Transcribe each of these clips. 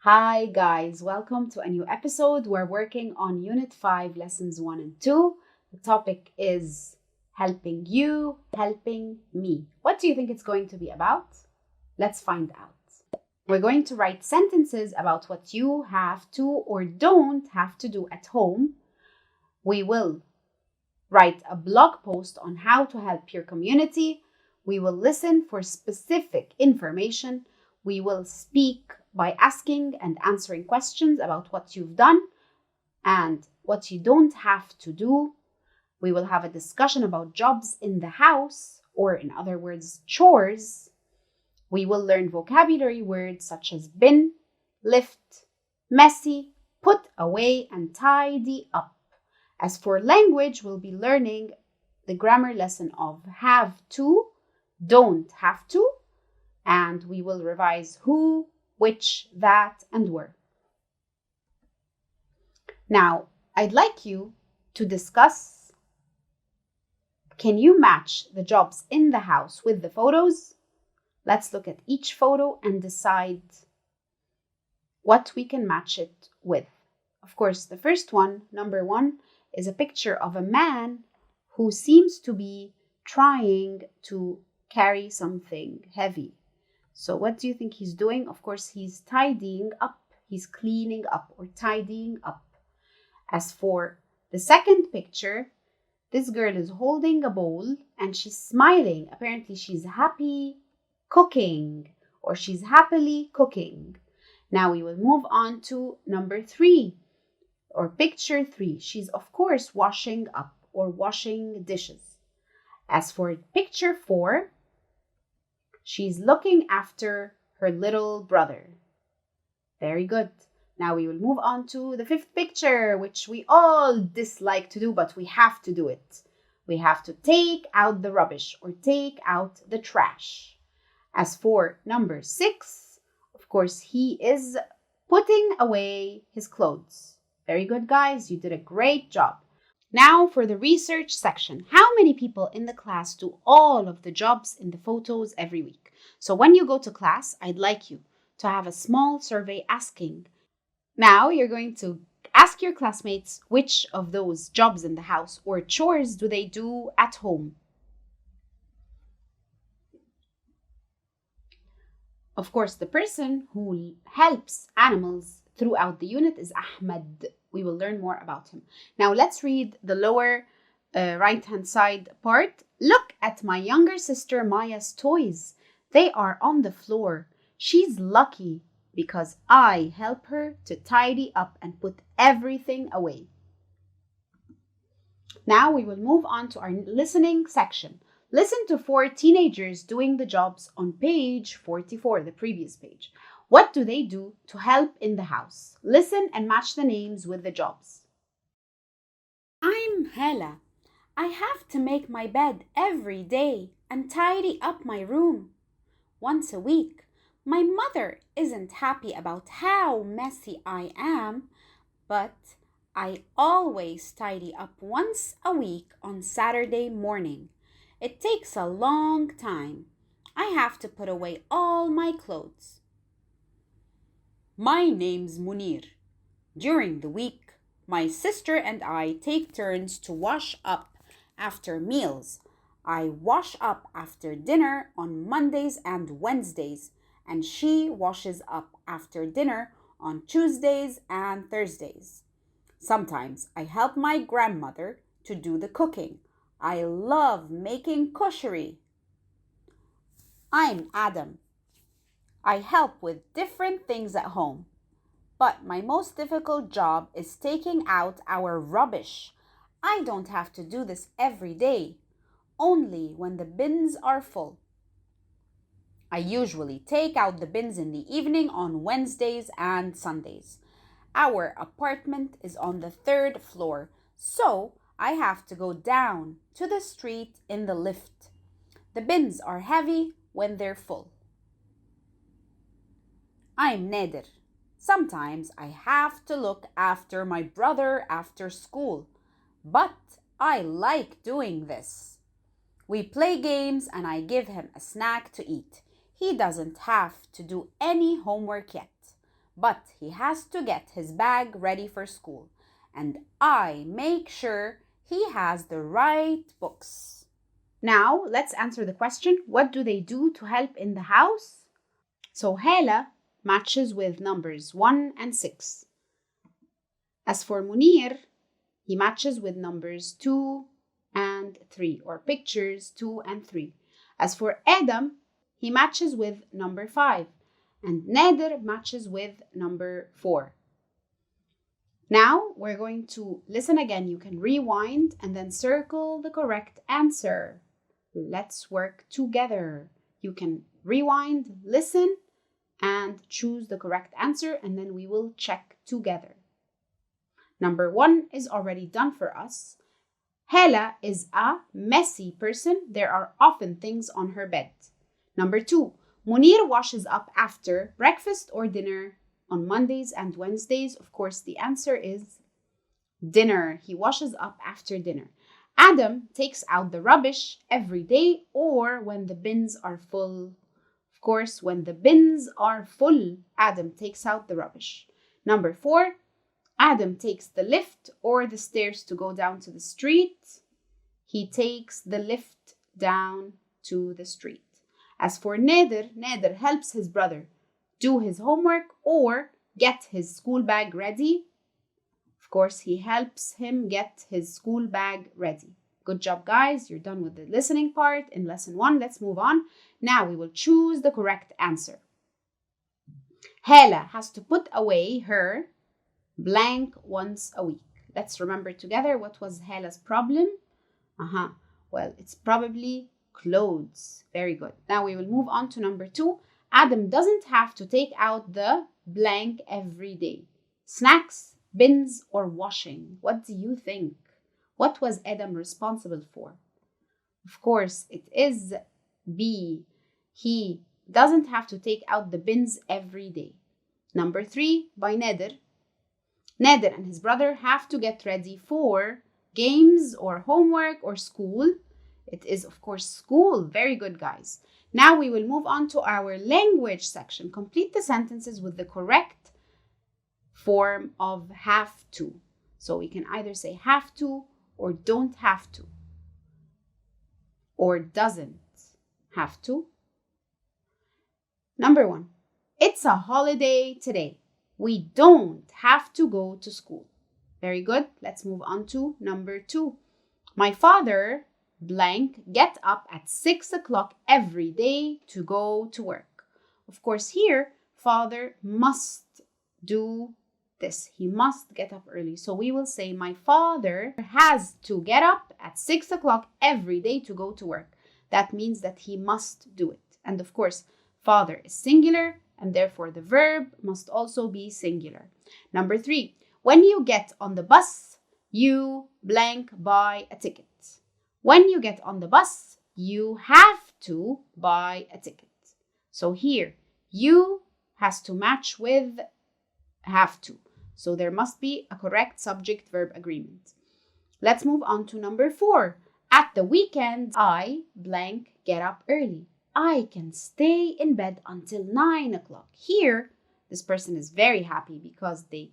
Hi guys, welcome to a new episode. We're working on Unit 5, Lessons 1 and 2. The topic is helping you, helping me. What do you think it's going to be about? Let's find out. We're going to write sentences about what you have to or don't have to do at home. We will write a blog post on how to help your community. We will listen for specific information. We will speak by asking and answering questions about what you've done and what you don't have to do. We will have a discussion about jobs in the house, or in other words, chores. We will learn vocabulary words such as bin, lift, messy, put away, and tidy up. As for language, we'll be learning the grammar lesson of have to, don't have to, and we will revise who, which, that, and were. Now, I'd like you to discuss, can you match the jobs in the house with the photos? Let's look at each photo and decide what we can match it with. Of course, the first one, number 1, is a picture of a man who seems to be trying to carry something heavy. So what do you think he's doing? Of course, he's tidying up. He's cleaning up or tidying up. As for the second picture, this girl is holding a bowl and she's smiling. Apparently, she's happy cooking or she's happily cooking. Now we will move on to number 3 or picture 3. She's, of course, washing up or washing dishes. As for picture 4, she's looking after her little brother. Very good. Now we will move on to the 5th picture, which we all dislike to do, but we have to do it. We have to take out the rubbish or take out the trash. As for number 6, of course, he is putting away his clothes. Very good, guys. You did a great job. Now for the research section. How many people in the class do all of the jobs in the photos every week? So when you go to class, I'd like you to have a small survey asking. Now you're going to ask your classmates which of those jobs in the house or chores do they do at home. Of course, the person who helps animals throughout the unit is Ahmed. We will learn more about him. Now let's read the lower right-hand side part. Look at my younger sister Maya's toys. They are on the floor. She's lucky because I help her to tidy up and put everything away. Now we will move on to our listening section. Listen to 4 teenagers doing the jobs on page 44, the previous page. What do they do to help in the house? Listen and match the names with the jobs. I'm Hela. I have to make my bed every day and tidy up my room. Once a week, my mother isn't happy about how messy I am, but I always tidy up once a week on Saturday morning. It takes a long time. I have to put away all my clothes. My name's Munir. During the week, my sister and I take turns to wash up after meals. I wash up after dinner on Mondays and Wednesdays, and she washes up after dinner on Tuesdays and Thursdays. Sometimes I help my grandmother to do the cooking. I love making kosheri. I'm Adam. I help with different things at home, but my most difficult job is taking out our rubbish. I don't have to do this every day, only when the bins are full. I usually take out the bins in the evening on Wednesdays and Sundays. Our apartment is on the 3rd floor, so I have to go down to the street in the lift. The bins are heavy when they're full. I'm Nader. Sometimes I have to look after my brother after school, but I like doing this. We play games and I give him a snack to eat. He doesn't have to do any homework yet, but he has to get his bag ready for school. And I make sure he has the right books. Now, let's answer the question, what do they do to help in the house? So, Hala matches with numbers 1 and 6. As for Munir, he matches with numbers 2 and 3, or pictures 2 and 3. As for Adam, he matches with number 5, and Nader matches with number 4. Now we're going to listen again. You can rewind and then circle the correct answer. Let's work together. You can rewind, listen, and choose the correct answer, and then we will check together. Number 1 is already done for us. Hala is a messy person. There are often things on her bed. Number 2, Munir washes up after breakfast or dinner on Mondays and Wednesdays. Of course, the answer is dinner. He washes up after dinner. Adam takes out the rubbish every day or when the bins are full. Of course, when the bins are full, Adam takes out the rubbish. Number 4, Adam takes the lift or the stairs to go down to the street. He takes the lift down to the street. As for Nader helps his brother do his homework or get his school bag ready. Of course, he helps him get his school bag ready. Good job, guys. You're done with the listening part in lesson 1. Let's move on. Now we will choose the correct answer. Hala has to put away her blank once a week. Let's remember together, what was Hala's problem? Well, it's probably clothes. Very good. Now we will move on to number 2. Adam doesn't have to take out the blank every day. Snacks, bins, or washing? What do you think? What was Adam responsible for? Of course, it is B. He doesn't have to take out the bins every day. Number 3, by Nader. Nader and his brother have to get ready for games or homework or school. It is, of course, school. Very good, guys. Now we will move on to our language section. Complete the sentences with the correct form of have to. So we can either say have to or don't have to, or doesn't have to. Number 1, it's a holiday today. We don't have to go to school. Very good. Let's move on to number 2. My father blank get up at 6 o'clock every day to go to work. Of course, here, father must do this. He must get up early. So we will say, my father has to get up at 6 o'clock every day to go to work. That means that he must do it. And of course, father is singular, and therefore the verb must also be singular. Number 3, when you get on the bus, you blank buy a ticket. When you get on the bus, you have to buy a ticket. So here, you has to match with have to. So there must be a correct subject-verb agreement. Let's move on to number 4. At the weekend, I blank get up early. I can stay in bed until 9 o'clock. Here, this person is very happy because they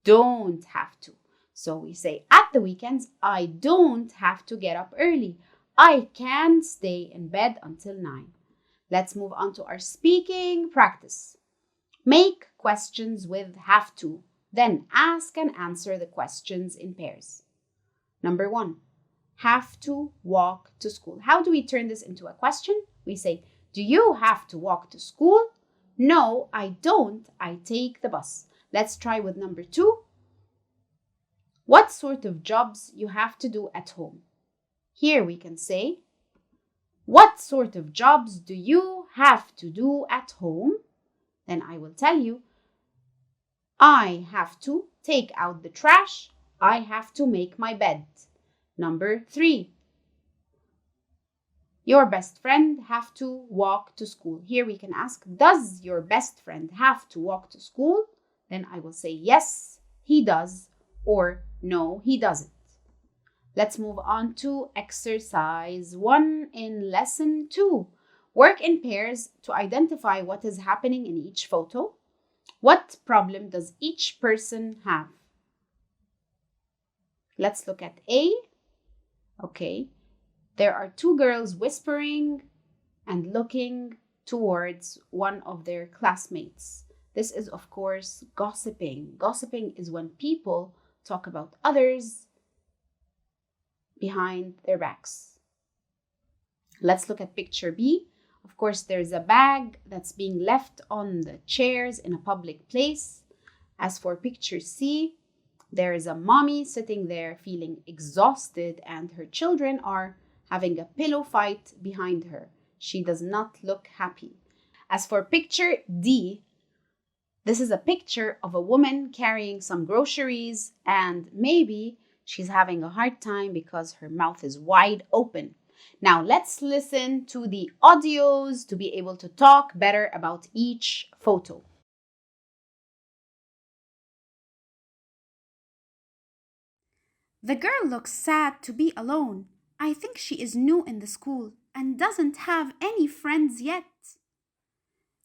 don't have to. So we say, at the weekends, I don't have to get up early. I can stay in bed until 9. Let's move on to our speaking practice. Make questions with have to. Then ask and answer the questions in pairs. Number 1, have to walk to school. How do we turn this into a question? We say, do you have to walk to school? No, I don't. I take the bus. Let's try with number 2. What sort of jobs you have to do at home? Here we can say, what sort of jobs do you have to do at home? Then I will tell you, I have to take out the trash. I have to make my bed. Number 3, your best friend have to walk to school. Here we can ask, does your best friend have to walk to school? Then I will say, yes, he does, or no, he doesn't. Let's move on to exercise 1 in lesson 2. Work in pairs to identify what is happening in each photo. What problem does each person have? Let's look at A. Okay, there are two girls whispering and looking towards one of their classmates. This is, of course, gossiping. Gossiping is when people talk about others behind their backs. Let's look at picture B. Of course, there's a bag that's being left on the chairs in a public place. As for picture C, there is a mommy sitting there feeling exhausted and her children are having a pillow fight behind her. She does not look happy. As for picture D, this is a picture of a woman carrying some groceries and maybe she's having a hard time because her mouth is wide open. Now let's listen to the audios to be able to talk better about each photo. The girl looks sad to be alone. I think she is new in the school and doesn't have any friends yet.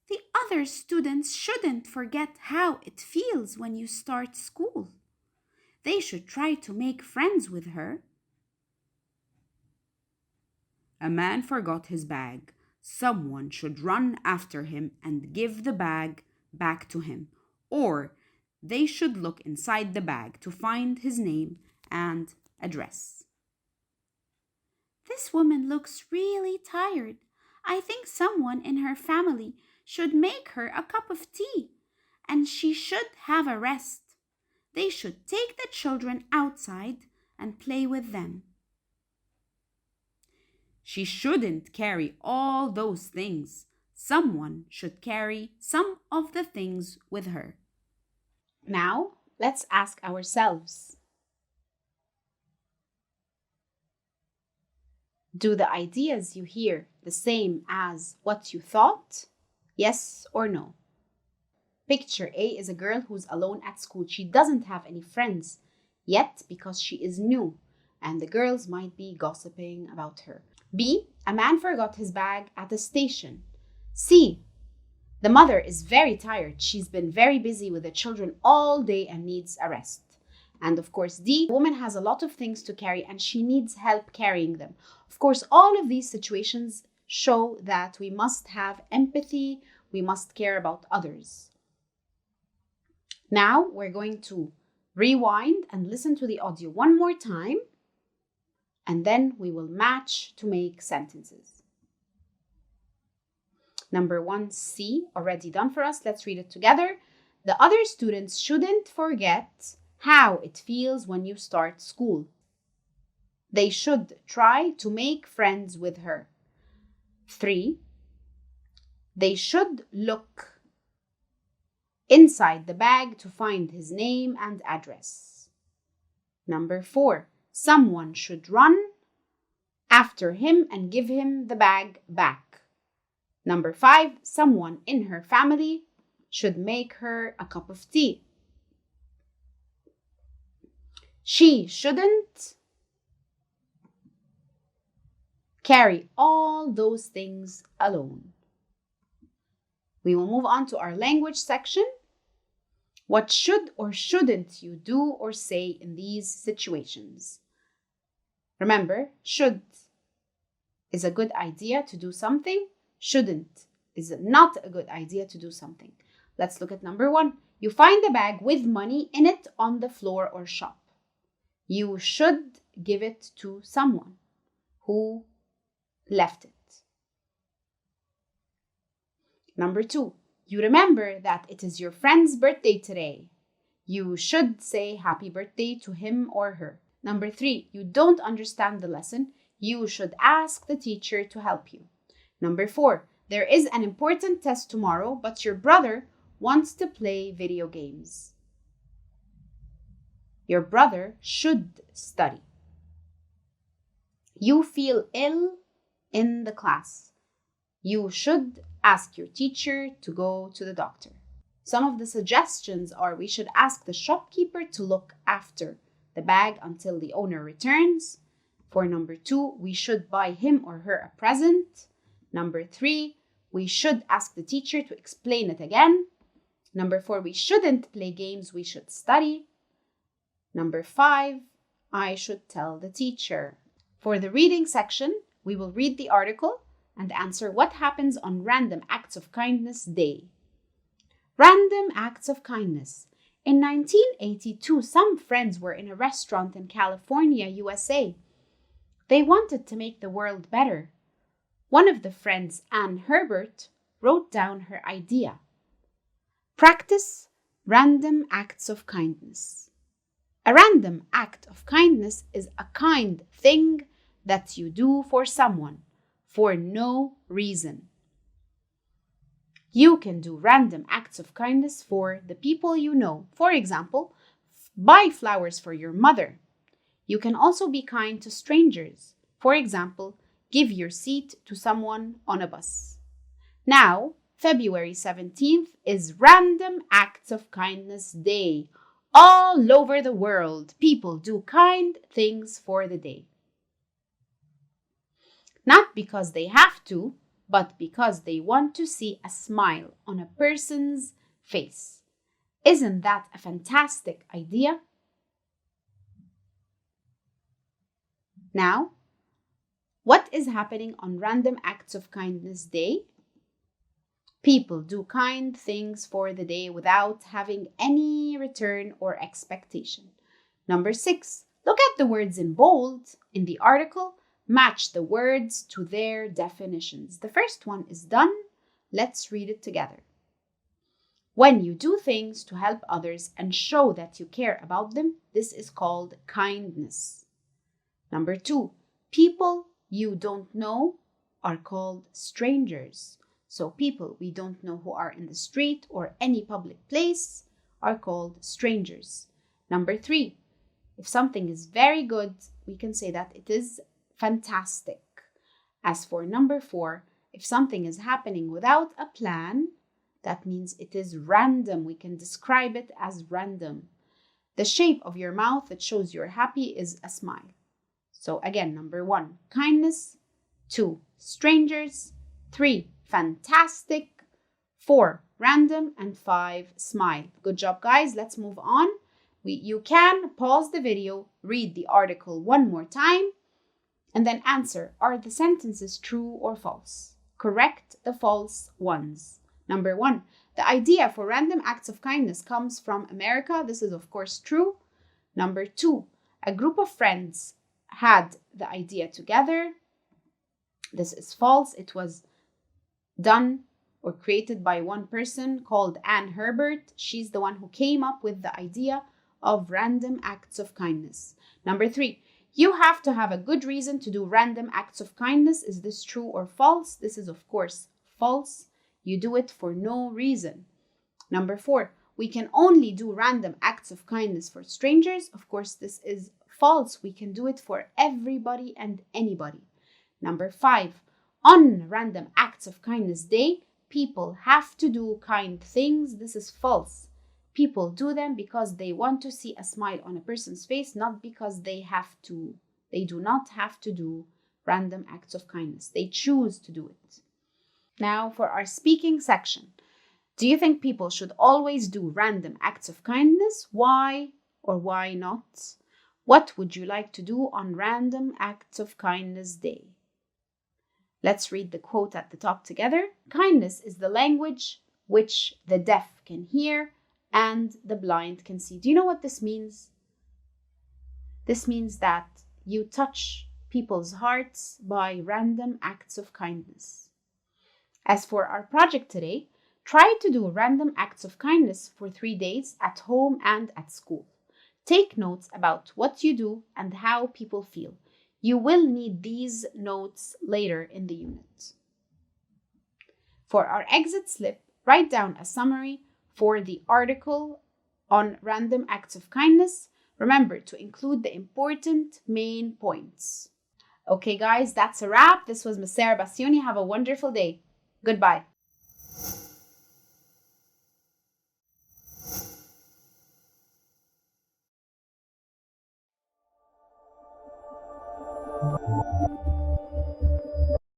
The other students shouldn't forget how it feels when you start school. They should try to make friends with her. A man forgot his bag. Someone should run after him and give the bag back to him, or they should look inside the bag to find his name and address. This woman looks really tired. I think someone in her family should make her a cup of tea, and she should have a rest. They should take the children outside and play with them. She shouldn't carry all those things. Someone should carry some of the things with her. Now, let's ask ourselves, do the ideas you hear the same as what you thought? Yes or no? Picture A is a girl who's alone at school. She doesn't have any friends yet because she is new, and the girls might be gossiping about her. B, a man forgot his bag at the station. C, the mother is very tired. She's been very busy with the children all day and needs a rest. And of course, D, the woman has a lot of things to carry and she needs help carrying them. Of course, all of these situations show that we must have empathy, we must care about others. Now we're going to rewind and listen to the audio one more time, and then we will match to make sentences. Number 1C, already done for us. Let's read it together. The other students shouldn't forget how it feels when you start school. They should try to make friends with her. 3, they should look inside the bag to find his name and address. Number 4, someone should run after him and give him the bag back. Number 5, someone in her family should make her a cup of tea. She shouldn't carry all those things alone. We will move on to our language section. What should or shouldn't you do or say in these situations? Remember, should is a good idea to do something. Shouldn't is not a good idea to do something. Let's look at number 1. You find a bag with money in it on the floor or shop. You should give it to someone who left it. Number 2, you remember that it is your friend's birthday today. You should say happy birthday to him or her. Number 3, you don't understand the lesson. You should ask the teacher to help you. Number 4, there is an important test tomorrow, but your brother wants to play video games. Your brother should study. You feel ill in the class. You should ask your teacher to go to the doctor. Some of the suggestions are we should ask the shopkeeper to look after the bag until the owner returns. For number 2, we should buy him or her a present. Number 3, we should ask the teacher to explain it again. Number 4, we shouldn't play games, we should study. Number 5, I should tell the teacher. For the reading section, we will read the article and answer what happens on Random Acts of Kindness Day. Random acts of kindness. In 1982, some friends were in a restaurant in California, USA. They wanted to make the world better. One of the friends, Anne Herbert, wrote down her idea. Practice random acts of kindness. A random act of kindness is a kind thing that you do for someone for no reason. You can do random acts of kindness for the people you know. For example, buy flowers for your mother. You can also be kind to strangers. For example, give your seat to someone on a bus. Now, February 17th is Random Acts of Kindness Day. All over the world, people do kind things for the day. Not because they have to, but because they want to see a smile on a person's face. Isn't that a fantastic idea? Now, what is happening on Random Acts of Kindness Day? People do kind things for the day without having any return or expectation. Number 6, look at the words in bold in the article. Match the words to their definitions. The first one is done. Let's read it together. When you do things to help others and show that you care about them, this is called kindness. Number 2, people you don't know are called strangers. So people we don't know who are in the street or any public place are called strangers. Number 3, if something is very good, we can say that it is fantastic. As for number 4, if something is happening without a plan, that means it is random. We can describe it as random. The shape of your mouth that shows you're happy is a smile. So again, number 1, kindness. 2, strangers. 3, fantastic. 4, random. And 5, smile. Good job, guys. Let's move on. You can pause the video, read the article one more time, and then answer, are the sentences true or false? Correct the false ones. Number 1, the idea for random acts of kindness comes from America. This is, of course, true. Number 2, a group of friends had the idea together. This is false. It was done or created by one person called Anne Herbert. She's the one who came up with the idea of random acts of kindness. Number 3, you have to have a good reason to do random acts of kindness. Is this true or false? This is, of course, false. You do it for no reason. Number 4, we can only do random acts of kindness for strangers. Of course, this is false. We can do it for everybody and anybody. Number 5, on Random Acts of Kindness Day, people have to do kind things. This is false. People do them because they want to see a smile on a person's face, not because they have to. They do not have to do random acts of kindness. They choose to do it. Now for our speaking section. Do you think people should always do random acts of kindness? Why or why not? What would you like to do on Random Acts of Kindness Day? Let's read the quote at the top together. Kindness is the language which the deaf can hear and the blind can see. Do you know what this means? This means that you touch people's hearts by random acts of kindness. As for our project today, try to do random acts of kindness for 3 days at home and at school. Take notes about what you do and how people feel. You will need these notes later in the unit. For our exit slip, write down a summary for the article on random acts of kindness. Remember to include the important main points. Okay, guys, that's a wrap. This was Ms. Sarah Bassioni. Have a wonderful day. Goodbye.